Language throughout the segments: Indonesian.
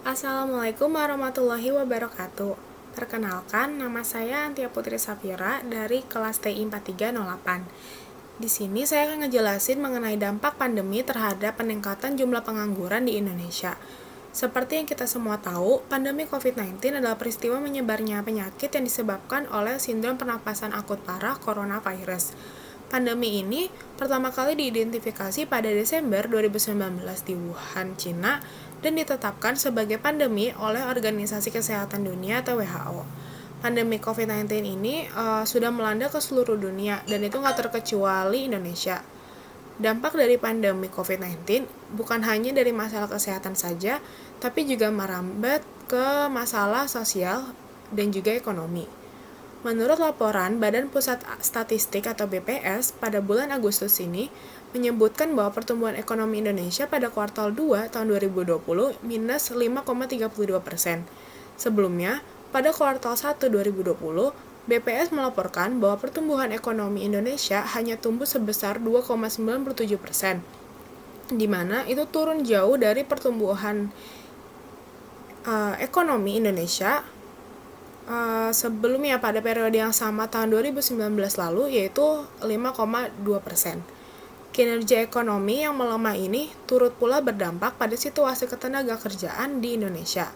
Assalamualaikum warahmatullahi wabarakatuh. Perkenalkan, nama saya Antia Putri Safira dari kelas TI 4308. Di sini saya akan ngejelasin mengenai dampak pandemi terhadap peningkatan jumlah pengangguran di Indonesia. Seperti yang kita semua tahu, pandemi COVID-19 adalah peristiwa menyebarnya penyakit yang disebabkan oleh sindrom pernapasan akut parah coronavirus. Pandemi ini pertama kali diidentifikasi pada Desember 2019 di Wuhan, Cina, dan ditetapkan sebagai pandemi oleh Organisasi Kesehatan Dunia atau WHO. Pandemi COVID-19 ini sudah melanda ke seluruh dunia, dan itu nggak terkecuali Indonesia. Dampak dari pandemi COVID-19 bukan hanya dari masalah kesehatan saja, tapi juga merambat ke masalah sosial dan juga ekonomi. Menurut laporan Badan Pusat Statistik atau BPS pada bulan Agustus ini, menyebutkan bahwa pertumbuhan ekonomi Indonesia pada kuartal 2 tahun 2020 minus 5,32%. Sebelumnya, pada kuartal 1 2020, BPS melaporkan bahwa pertumbuhan ekonomi Indonesia hanya tumbuh sebesar 2,97%, di mana itu turun jauh dari pertumbuhan ekonomi Indonesia sebelumnya pada periode yang sama tahun 2019 lalu, yaitu 5,2%. Kinerja ekonomi yang melemah ini turut pula berdampak pada situasi ketenagakerjaan di Indonesia.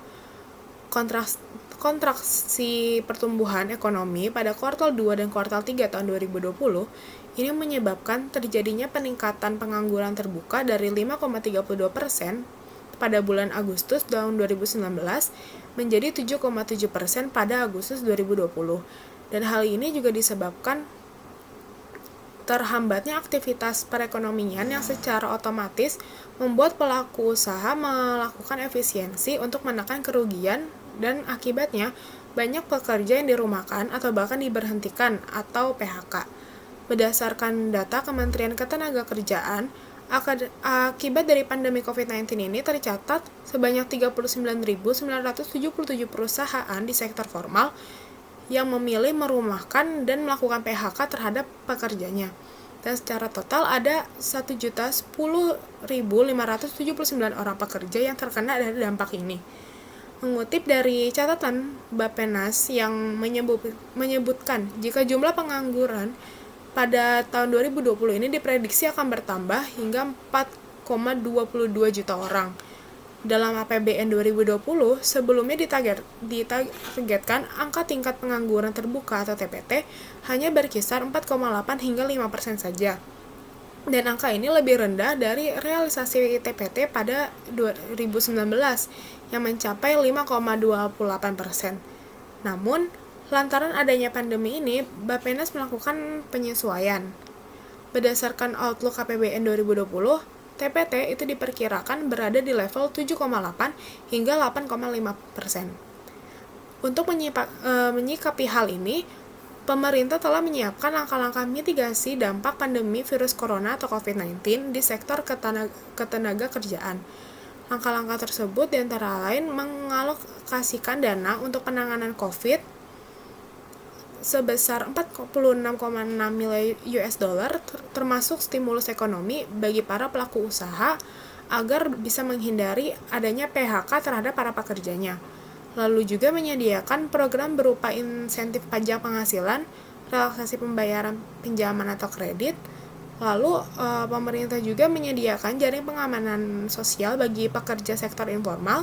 Kontraksi pertumbuhan ekonomi pada kuartal 2 dan kuartal 3 tahun 2020 ini menyebabkan terjadinya peningkatan pengangguran terbuka dari 5,32% pada bulan Agustus tahun 2019 menjadi 7,7% pada Agustus 2020. Dan hal ini juga disebabkan terhambatnya aktivitas perekonomian yang secara otomatis membuat pelaku usaha melakukan efisiensi untuk menekan kerugian, dan akibatnya banyak pekerja yang dirumahkan atau bahkan diberhentikan atau PHK. Berdasarkan data Kementerian Ketenagakerjaan, akibat dari pandemi COVID-19 ini tercatat sebanyak 39.977 perusahaan di sektor formal yang memilih merumahkan dan melakukan PHK terhadap pekerjanya. Dan secara total ada 1.010.579 orang pekerja yang terkena dari dampak ini. Mengutip dari catatan Bappenas yang menyebutkan jika jumlah pengangguran pada tahun 2020 ini diprediksi akan bertambah hingga 4,22 juta orang. Dalam APBN 2020, sebelumnya ditargetkan angka tingkat pengangguran terbuka atau TPT hanya berkisar 4,8 hingga 5% saja. Dan angka ini lebih rendah dari realisasi TPT pada 2019 yang mencapai 5,28%. Namun, lantaran adanya pandemi ini, Bappenas melakukan penyesuaian. Berdasarkan Outlook APBN 2020, TPT itu diperkirakan berada di level 7,8 hingga 8,5%. Untuk menyikapi hal ini, pemerintah telah menyiapkan langkah-langkah mitigasi dampak pandemi virus corona atau COVID-19 di sektor ketenagakerjaan. Langkah-langkah tersebut diantara lain mengalokasikan dana untuk penanganan COVID sebesar 46,6 miliar US dollar, termasuk stimulus ekonomi bagi para pelaku usaha agar bisa menghindari adanya PHK terhadap para pekerjanya. Lalu juga menyediakan program berupa insentif pajak penghasilan, relaksasi pembayaran pinjaman atau kredit. Lalu pemerintah juga menyediakan jaring pengamanan sosial bagi pekerja sektor informal,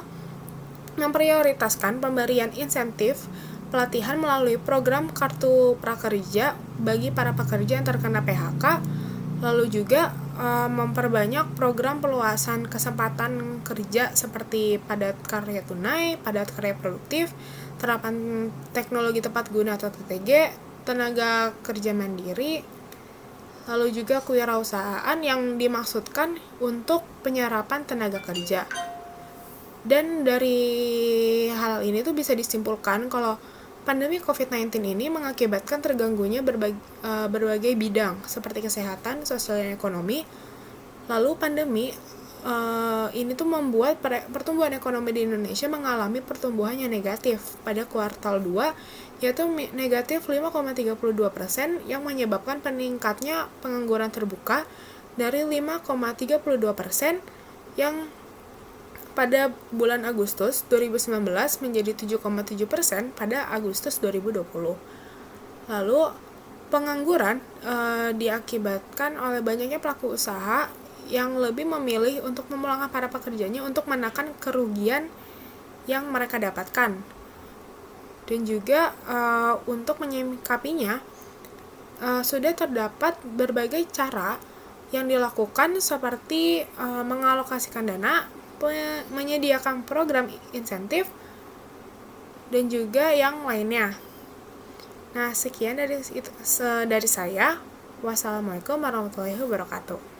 memprioritaskan pemberian insentif pelatihan melalui program kartu prakerja bagi para pekerja yang terkena PHK, lalu juga memperbanyak program peluasan kesempatan kerja seperti padat karya tunai, padat karya produktif, terapan teknologi tepat guna atau TTG, tenaga kerja mandiri, lalu juga kewirausahaan yang dimaksudkan untuk penyerapan tenaga kerja. Dan dari hal ini tuh bisa disimpulkan kalau pandemi COVID-19 ini mengakibatkan terganggunya berbagai bidang seperti kesehatan, sosial, dan ekonomi. Lalu pandemi ini tuh membuat pertumbuhan ekonomi di Indonesia mengalami pertumbuhan yang negatif pada kuartal 2, yaitu negatif 5,32%, yang menyebabkan peningkatnya pengangguran terbuka dari 5,32% yang pada bulan Agustus 2019 menjadi 7,7% pada Agustus 2020. Lalu pengangguran diakibatkan oleh banyaknya pelaku usaha yang lebih memilih untuk memulangkan para pekerjanya untuk menekan kerugian yang mereka dapatkan. Dan juga untuk menyikapinya sudah terdapat berbagai cara yang dilakukan seperti mengalokasikan dana, menyediakan program insentif, dan juga yang lainnya. Nah, sekian dari saya. Wassalamualaikum warahmatullahi wabarakatuh.